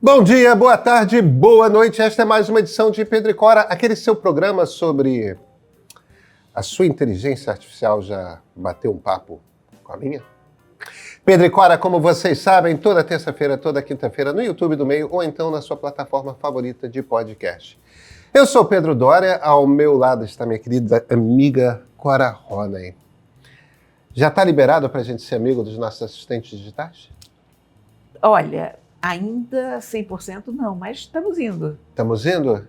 Bom dia, boa tarde, boa noite. Esta é mais uma edição de Pedro e Cora, aquele seu programa sobre a sua inteligência artificial já bateu um papo com a minha? Pedro e Cora, como vocês sabem, toda terça-feira, toda quinta-feira no YouTube do Meio ou então na sua plataforma favorita de podcast. Eu sou Pedro Doria, ao meu lado está minha querida amiga Cora Roney. Já está liberado para a gente ser amigo dos nossos assistentes digitais? Olha, ainda 100% não, mas estamos indo. Estamos indo?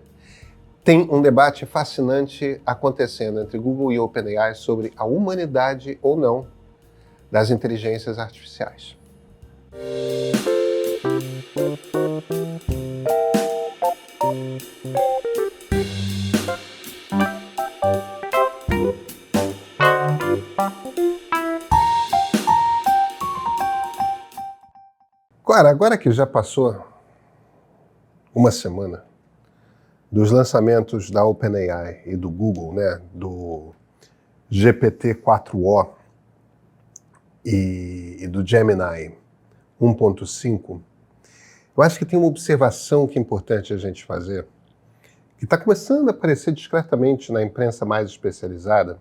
Tem um debate fascinante acontecendo entre Google e OpenAI sobre a humanidade ou não das inteligências artificiais. Agora que já passou uma semana dos lançamentos da OpenAI e do Google, né, do GPT-4o e do Gemini 1.5, eu acho que tem uma observação que é importante a gente fazer, que está começando a aparecer discretamente na imprensa mais especializada,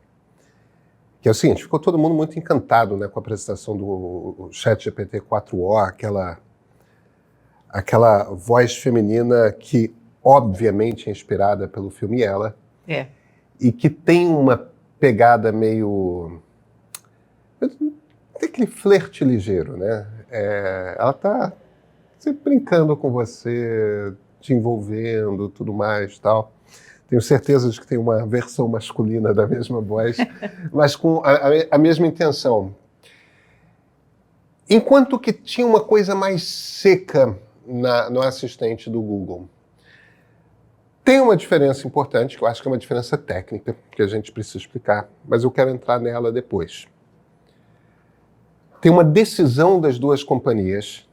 que é o seguinte: ficou todo mundo muito encantado, né, com a apresentação do ChatGPT-4o, aquela voz feminina que obviamente é inspirada pelo filme Ela, e que tem uma pegada meio... tem aquele flerte ligeiro, né? Ela está sempre brincando com você, te envolvendo, tudo mais, tal. Tenho certeza de que tem uma versão masculina da mesma voz, mas com a mesma intenção. Enquanto que tinha uma coisa mais seca no assistente do Google. Tem uma diferença importante, que eu acho que é uma diferença técnica, que a gente precisa explicar, mas eu quero entrar nela depois. Tem uma decisão das duas companhias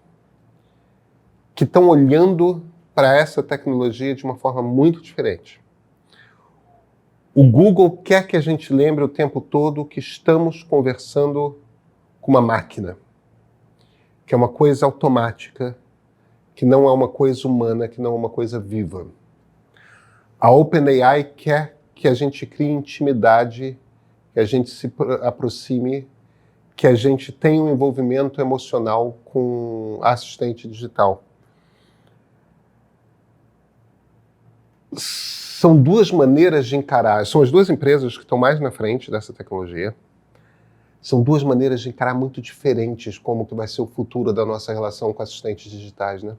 que estão olhando para essa tecnologia de uma forma muito diferente. O Google quer que a gente lembre o tempo todo que estamos conversando com uma máquina, que é uma coisa automática, que não é uma coisa humana, que não é uma coisa viva. A OpenAI quer que a gente crie intimidade, que a gente se aproxime, que a gente tenha um envolvimento emocional com a assistente digital. São duas maneiras de encarar, são as duas empresas que estão mais na frente dessa tecnologia, são duas maneiras de encarar muito diferentes como que vai ser o futuro da nossa relação com assistentes digitais, né?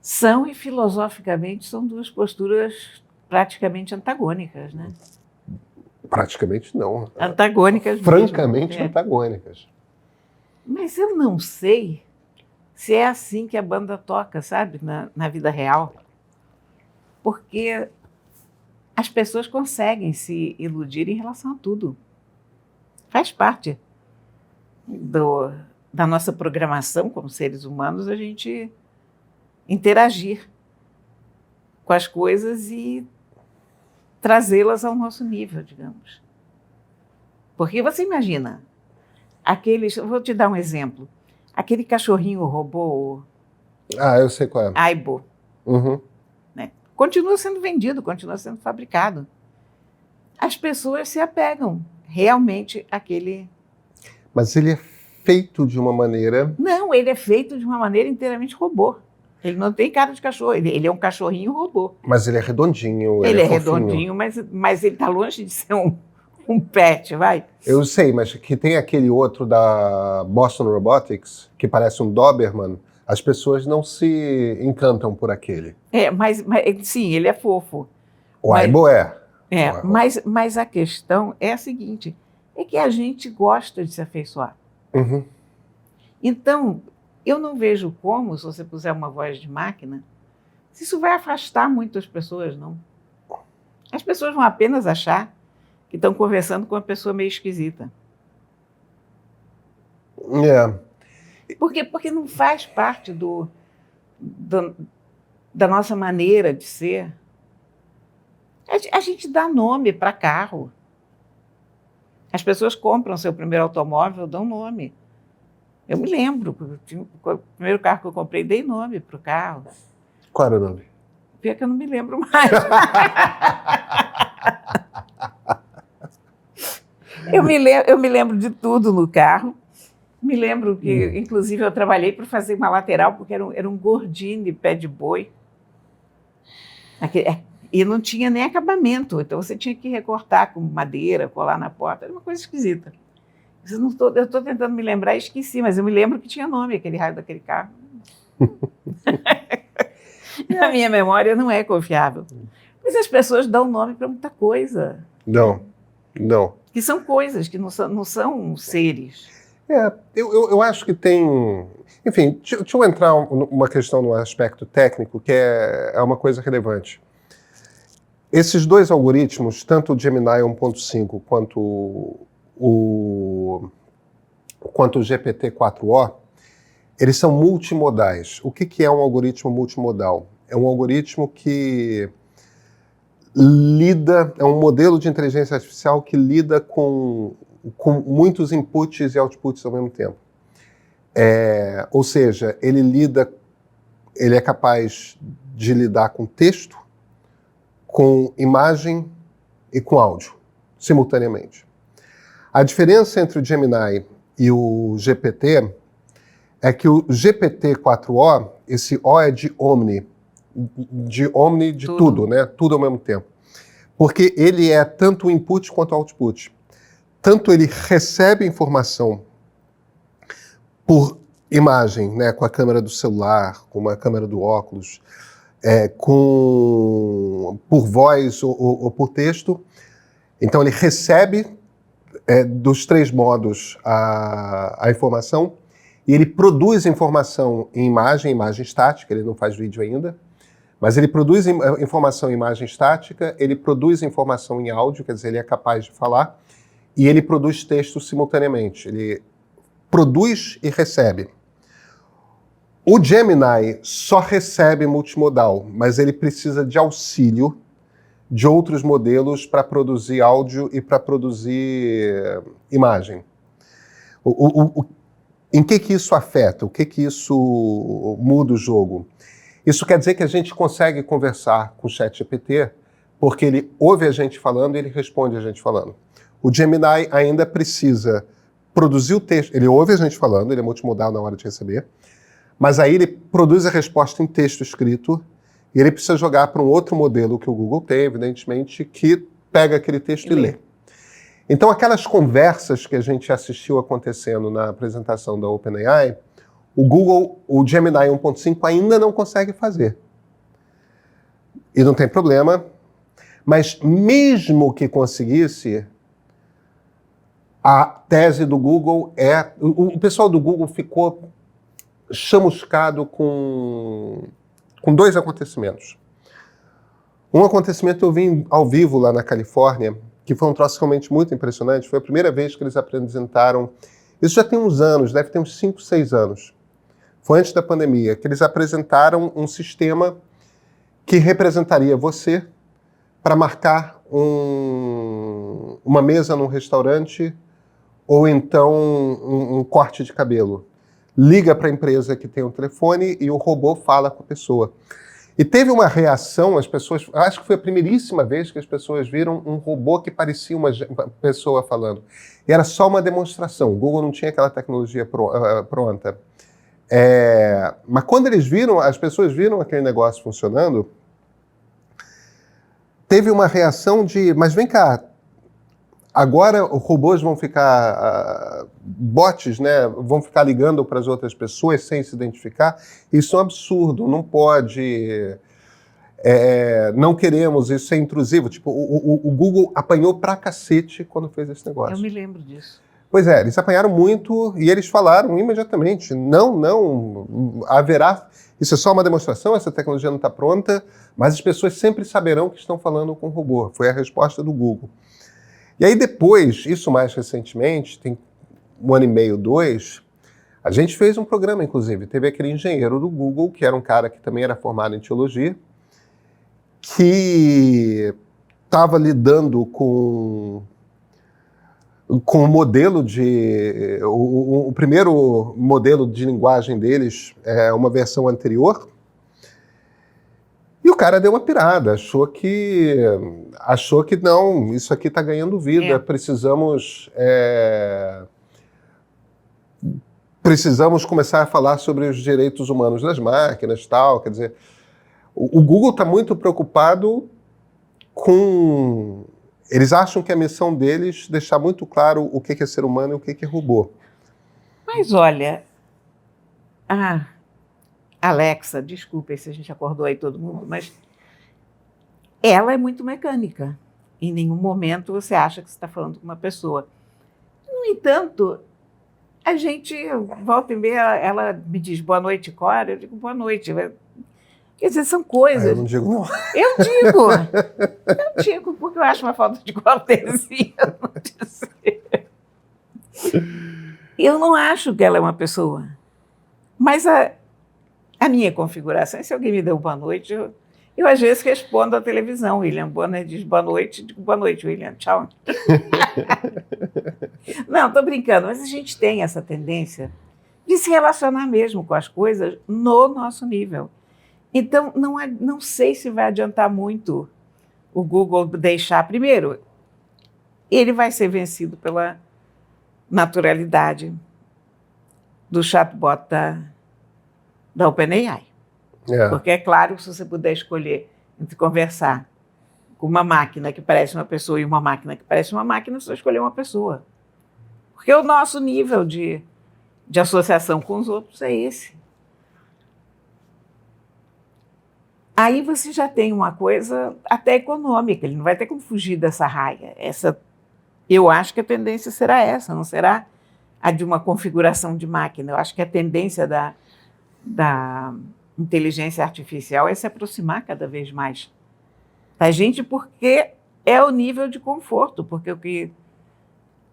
São, e filosoficamente são duas posturas praticamente antagônicas, né? Praticamente não. Antagônicas francamente mesmo. antagônicas. Mas eu não sei se é assim que a banda toca, sabe, na vida real. Porque as pessoas conseguem se iludir em relação a tudo. Faz parte da nossa programação como seres humanos, a gente interagir com as coisas e trazê-las ao nosso nível, digamos. Porque você imagina, vou te dar um exemplo, aquele cachorrinho robô... Eu sei qual é. Aibo. Uhum. Né? Continua sendo vendido, continua sendo fabricado. As pessoas se apegam realmente àquele... Mas ele é feito de uma maneira... Não, ele é feito de uma maneira inteiramente robô. Ele não tem cara de cachorro, ele é um cachorrinho robô. Mas ele é redondinho, Ele é fofinho. redondinho, mas ele está longe de ser um pet, vai. Eu sei, mas que tem aquele outro da Boston Robotics, que parece um Doberman, as pessoas não se encantam por aquele. Mas sim, ele é fofo. O Aibo é. Mas a questão é a seguinte, é que a gente gosta de se afeiçoar. Uhum. Então, eu não vejo como, se você puser uma voz de máquina, se isso vai afastar muito as pessoas, não. As pessoas vão apenas achar que estão conversando com uma pessoa meio esquisita. Porque não faz parte da nossa maneira de ser. A gente dá nome para carro. As pessoas compram seu primeiro automóvel, dão nome. Eu me lembro, o primeiro carro que eu comprei, dei nome para o carro. Qual era o nome? Pior que eu não me lembro mais. Eu me lembro de tudo no carro. Me lembro que, inclusive, eu trabalhei para fazer uma lateral, porque era um Gordini pé de boi. E não tinha nem acabamento, então você tinha que recortar com madeira, colar na porta, era uma coisa esquisita. Eu estou tentando me lembrar e esqueci, mas eu me lembro que tinha nome aquele raio daquele carro. A minha memória não é confiável. Mas as pessoas dão nome para muita coisa. Não. Que são coisas, que não são seres. Eu acho que tem... Enfim, deixa eu entrar uma questão no aspecto técnico, que é uma coisa relevante. Esses dois algoritmos, tanto o Gemini 1.5 quanto o GPT-4o, eles são multimodais. O que é um algoritmo multimodal? É um algoritmo que é um modelo de inteligência artificial que lida com muitos inputs e outputs ao mesmo tempo. Ou seja, ele é capaz de lidar com texto, com imagem e com áudio, simultaneamente. A diferença entre o Gemini e o GPT é que o GPT-4o, esse O é de omni de tudo, né? Tudo ao mesmo tempo. Porque ele é tanto input quanto output. Tanto ele recebe informação por imagem, né, com a câmera do celular, com a câmera do óculos, por voz ou por texto. Então ele recebe dos três modos a informação e ele produz informação em imagem estática, ele não faz vídeo ainda, mas ele produz informação em imagem estática, ele produz informação em áudio, quer dizer, ele é capaz de falar, e ele produz texto simultaneamente. Ele produz e recebe. O Gemini só recebe multimodal, mas ele precisa de auxílio de outros modelos para produzir áudio e para produzir imagem. Em que isso afeta? O que isso muda o jogo? Isso quer dizer que a gente consegue conversar com o ChatGPT porque ele ouve a gente falando e ele responde a gente falando. O Gemini ainda precisa produzir o texto, ele ouve a gente falando, ele é multimodal na hora de receber, mas aí ele produz a resposta em texto escrito e ele precisa jogar para um outro modelo que o Google tem, evidentemente, que pega aquele texto e lê. Então, aquelas conversas que a gente assistiu acontecendo na apresentação da OpenAI, o Gemini 1.5 ainda não consegue fazer. E não tem problema, mas mesmo que conseguisse, a tese do Google o pessoal do Google ficou chamuscado com dois acontecimentos. Um acontecimento eu vi ao vivo lá na Califórnia, que foi um troço realmente muito impressionante. Foi a primeira vez que eles apresentaram, isso já tem uns anos, deve ter uns 5, 6 anos. Foi antes da pandemia, que eles apresentaram um sistema que representaria você para marcar uma mesa num restaurante ou então um corte de cabelo. Liga para a empresa que tem um telefone e o robô fala com a pessoa. E teve uma reação, as pessoas, acho que foi a primeiríssima vez que as pessoas viram um robô que parecia uma pessoa falando. E era só uma demonstração, o Google não tinha aquela tecnologia pronta. Mas quando as pessoas viram aquele negócio funcionando, teve uma reação de, mas vem cá, agora os robôs vão ficar, bots, né, vão ficar ligando para as outras pessoas sem se identificar. Isso é um absurdo, não pode, não queremos, isso é intrusivo. Tipo, o Google apanhou pra cacete quando fez esse negócio. Eu me lembro disso. Pois é, eles apanharam muito e eles falaram imediatamente, não haverá, isso é só uma demonstração, essa tecnologia não está pronta, mas as pessoas sempre saberão que estão falando com o robô. Foi a resposta do Google. E aí depois, isso mais recentemente, tem 1 ano e meio, 2, a gente fez um programa, inclusive, teve aquele engenheiro do Google, que era um cara que também era formado em teologia, que estava lidando com com o modelo de... O primeiro modelo de linguagem deles é uma versão anterior, e o cara deu uma pirada, achou que não, isso aqui está ganhando vida, precisamos começar a falar sobre os direitos humanos das máquinas, tal. Quer dizer, o Google está muito preocupado com... Eles acham que a missão deles é deixar muito claro o que é ser humano e o que é robô. Mas olha, a Alexa, desculpe se a gente acordou aí todo mundo, mas ela é muito mecânica. Em nenhum momento você acha que você está falando com uma pessoa. No entanto, a gente, volta e meia, ela me diz boa noite, Cora, eu digo boa noite. Quer dizer, são coisas... Eu não digo não. Eu digo, porque eu acho uma falta de cortesia não dizer. Eu não acho que ela é uma pessoa. Mas a minha configuração, se alguém me deu boa noite, eu às vezes respondo à televisão. William Bonner diz boa noite, digo boa noite, William, tchau. Não, estou brincando, mas a gente tem essa tendência de se relacionar mesmo com as coisas no nosso nível. Então, não sei se vai adiantar muito o Google deixar. Primeiro, ele vai ser vencido pela naturalidade do chatbot da OpenAI. Porque, é claro, se você puder escolher entre conversar com uma máquina que parece uma pessoa e uma máquina que parece uma máquina, você vai escolher uma pessoa. Porque o nosso nível de associação com os outros é esse. Aí você já tem uma coisa até econômica, ele não vai ter como fugir dessa raia. Eu acho que a tendência será essa, não será a de uma configuração de máquina. Eu acho que a tendência da inteligência artificial é se aproximar cada vez mais da gente, porque é o nível de conforto, porque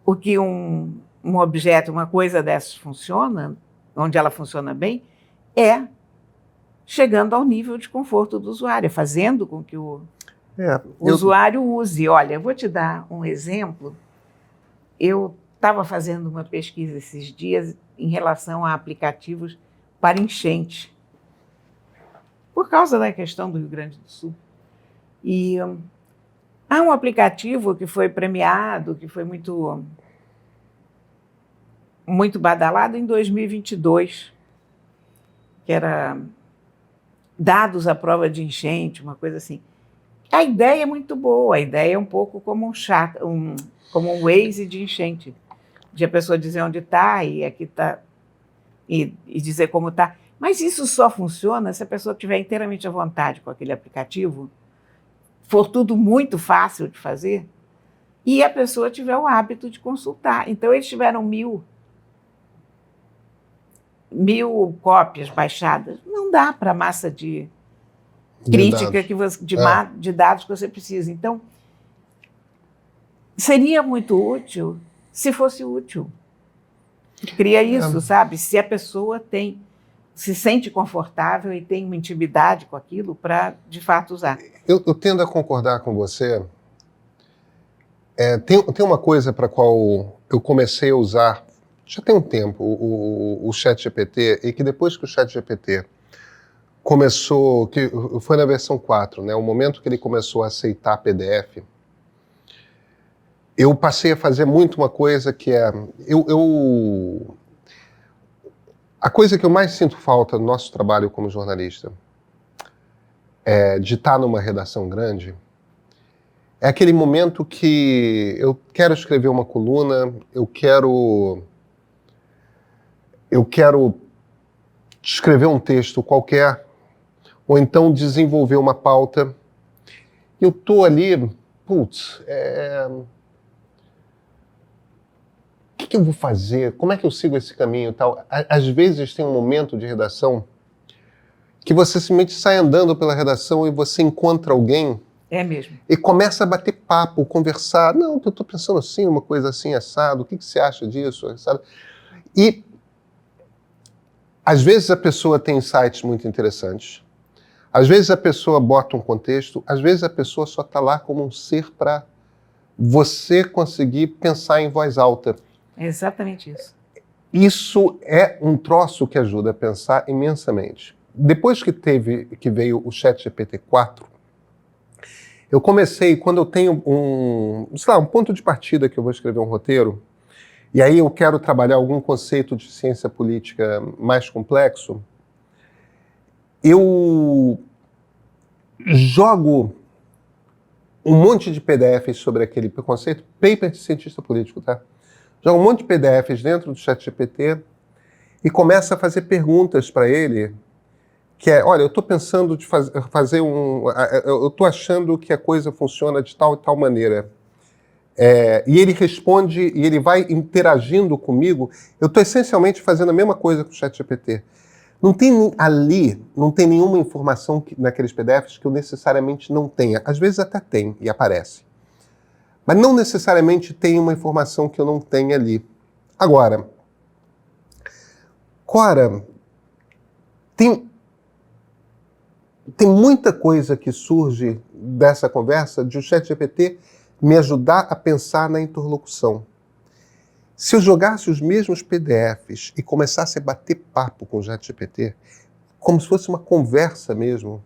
o que um objeto, uma coisa dessas funciona, onde ela funciona bem, é chegando ao nível de conforto do usuário, fazendo com que o usuário use. Olha, eu vou te dar um exemplo. Eu estava fazendo uma pesquisa esses dias em relação a aplicativos para enchente, por causa da questão do Rio Grande do Sul. E há um aplicativo que foi premiado, que foi muito, muito badalado em 2022, que era dados à prova de enchente, uma coisa assim. A ideia é muito boa, a ideia é um pouco como como um Waze de enchente, de a pessoa dizer onde está e aqui está, e dizer como está. Mas isso só funciona se a pessoa estiver inteiramente à vontade com aquele aplicativo, for tudo muito fácil de fazer, e a pessoa tiver o hábito de consultar. Então, eles tiveram 1000 cópias baixadas. Não dá para a massa de crítica de dados que você precisa. Então, seria muito útil se fosse útil. Cria isso, sabe? Se a pessoa se sente confortável e tem uma intimidade com aquilo para, de fato, usar. Eu tendo a concordar com você. Tem uma coisa para a qual eu comecei a usar já tem um tempo, o ChatGPT, e que depois que o ChatGPT começou, que foi na versão 4, né, o momento que ele começou a aceitar PDF, eu passei a fazer muito uma coisa que é... A coisa que eu mais sinto falta no nosso trabalho como jornalista, de estar numa redação grande, é aquele momento que eu quero escrever uma coluna, eu quero escrever um texto qualquer, ou então desenvolver uma pauta, e eu estou ali, o que eu vou fazer? Como é que eu sigo esse caminho e tal? Às vezes tem um momento de redação que você simplesmente sai andando pela redação e você encontra alguém. É mesmo. E começa a bater papo, conversar. Não, eu estou pensando assim, uma coisa assim, assado. O que você acha disso? Assado? E às vezes a pessoa tem insights muito interessantes. Às vezes a pessoa bota um contexto. Às vezes a pessoa só está lá como um ser para você conseguir pensar em voz alta. É exatamente isso. Isso é um troço que ajuda a pensar imensamente. Depois que veio o ChatGPT-4, eu comecei, quando eu tenho um ponto de partida que eu vou escrever um roteiro, e aí eu quero trabalhar algum conceito de ciência política mais complexo, eu jogo um monte de PDFs sobre aquele conceito, paper de cientista político, tá? Joga um monte de PDFs dentro do ChatGPT e começa a fazer perguntas para ele, que é, olha, eu estou pensando de fazer eu estou achando que a coisa funciona de tal e tal maneira. E ele responde, e ele vai interagindo comigo. Eu estou essencialmente fazendo a mesma coisa com o ChatGPT. Não tem nenhuma informação naqueles PDFs que eu necessariamente não tenha. Às vezes até tem e aparece. Mas não necessariamente tem uma informação que eu não tenha ali. Agora, Cora, tem muita coisa que surge dessa conversa de o ChatGPT me ajudar a pensar na interlocução. Se eu jogasse os mesmos PDFs e começasse a bater papo com o ChatGPT, como se fosse uma conversa mesmo,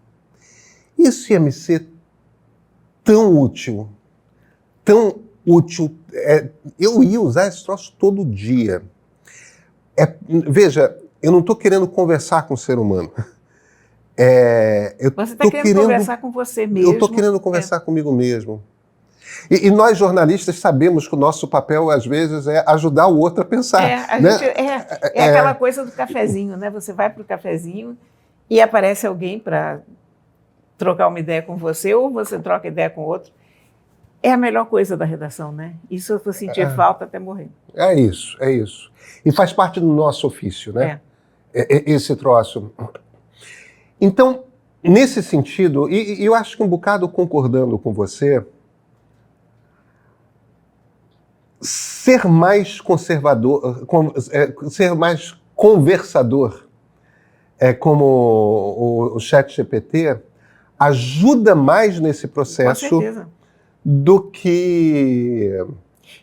isso ia me ser tão útil, tão útil. Eu ia usar esse troço todo dia. Veja, eu não estou querendo conversar com o ser humano. Você está querendo conversar com você mesmo. Eu estou querendo conversar comigo mesmo. E nós, jornalistas, sabemos que o nosso papel, às vezes, é ajudar o outro a pensar. Aquela coisa do cafezinho, né? Você vai para o cafezinho e aparece alguém para trocar uma ideia com você, ou você troca ideia com outro. É a melhor coisa da redação, né? Isso eu vou sentir falta até morrer. É isso. E faz parte do nosso ofício, né? Esse troço. Então, nesse sentido, e eu acho que um bocado concordando com você, ser mais conservador, ser mais conversador, como o ChatGPT, ajuda mais nesse processo. Com certeza. Do que...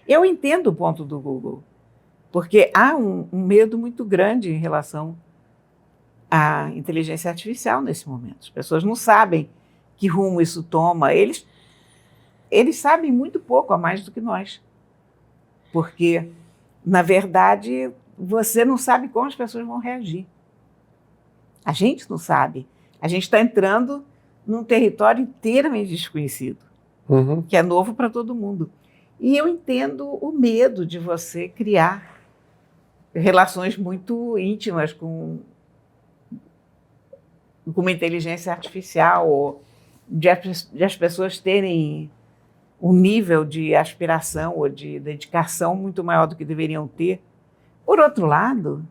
Eu entendo o ponto do Google, porque há um medo muito grande em relação à inteligência artificial nesse momento. As pessoas não sabem que rumo isso toma. Eles sabem muito pouco a mais do que nós. Porque, na verdade, você não sabe como as pessoas vão reagir. A gente não sabe. A gente está entrando num território inteiramente desconhecido, que é novo para todo mundo. E eu entendo o medo de você criar relações muito íntimas com uma inteligência artificial, ou de as pessoas terem um nível de aspiração ou de dedicação muito maior do que deveriam ter. Por outro lado,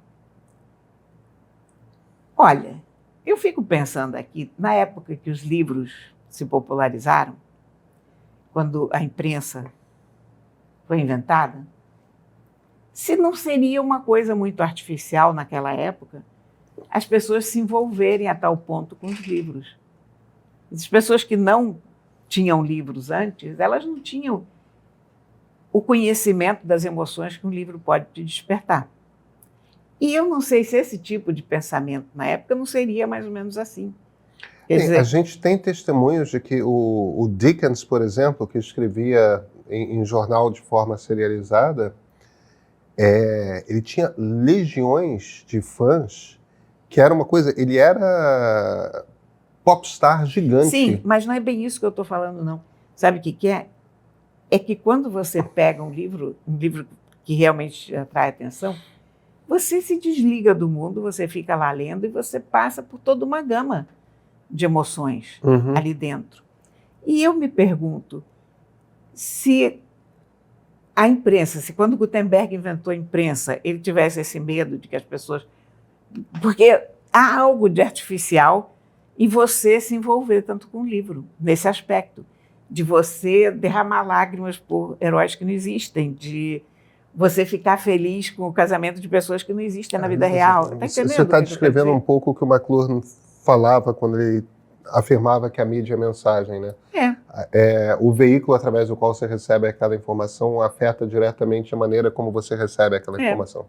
olha, eu fico pensando aqui, na época que os livros se popularizaram, quando a imprensa foi inventada, se não seria uma coisa muito artificial naquela época as pessoas se envolverem a tal ponto com os livros. As pessoas que não tinham livros antes, elas não tinham o conhecimento das emoções que um livro pode te despertar. E eu não sei se esse tipo de pensamento na época não seria mais ou menos assim. Quer dizer, a gente tem testemunhos de que o Dickens, por exemplo, que escrevia em jornal de forma serializada, ele tinha legiões de fãs, que era uma coisa... Ele era popstar gigante. Sim, mas não é bem isso que eu estou falando, não. Sabe o que é? É que quando você pega um livro que realmente atrai atenção, você se desliga do mundo, você fica lá lendo e você passa por toda uma gama de emoções ali dentro. E eu me pergunto se a imprensa, se quando Gutenberg inventou a imprensa, ele tivesse esse medo de que as pessoas... Porque há algo de artificial em você se envolver tanto com o livro, nesse aspecto, de você derramar lágrimas por heróis que não existem, de você ficar feliz com o casamento de pessoas que não existem na vida real. Tá entendendo? Você está descrevendo um pouco o que o McLuhan falava quando ele afirmava que a mídia é mensagem, né? É. O veículo através do qual você recebe aquela informação afeta diretamente a maneira como você recebe aquela informação.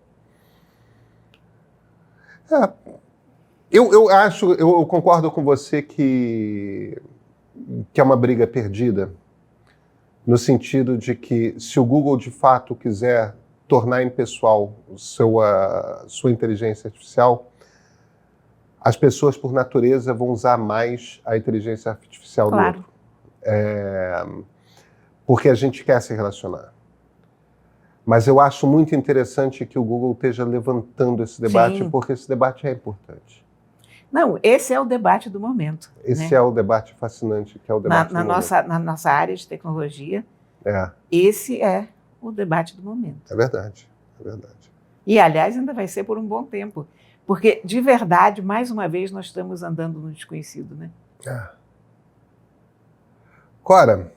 Eu concordo com você que é uma briga perdida, no sentido de que se o Google de fato quiser tornar impessoal sua inteligência artificial, as pessoas, por natureza, vão usar mais a inteligência artificial do outro. Porque a gente quer se relacionar. Mas eu acho muito interessante que o Google esteja levantando esse debate, Sim. porque esse debate é importante. Não, esse é o debate do momento. Esse né? é o debate fascinante, que é o debate do momento. Na nossa área de tecnologia, É. esse é o debate do momento. É verdade, é verdade. E, aliás, ainda vai ser por um bom tempo. Porque, de verdade, mais uma vez, nós estamos andando no desconhecido, né? Cora,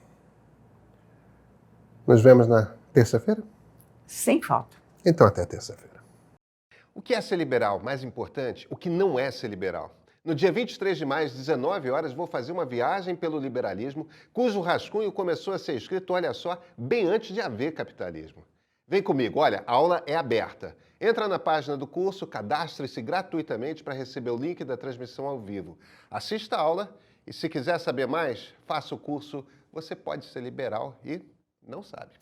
nos vemos na terça-feira? Sem falta. Então, até terça-feira. O que é ser liberal? Mais importante, o que não é ser liberal? No dia 23 de maio, às 19 horas, vou fazer uma viagem pelo liberalismo, cujo rascunho começou a ser escrito, olha só, bem antes de haver capitalismo. Vem comigo, olha, a aula é aberta. Entra na página do curso, cadastre-se gratuitamente para receber o link da transmissão ao vivo. Assista a aula e, se quiser saber mais, faça o curso. Você pode ser liberal e não sabe.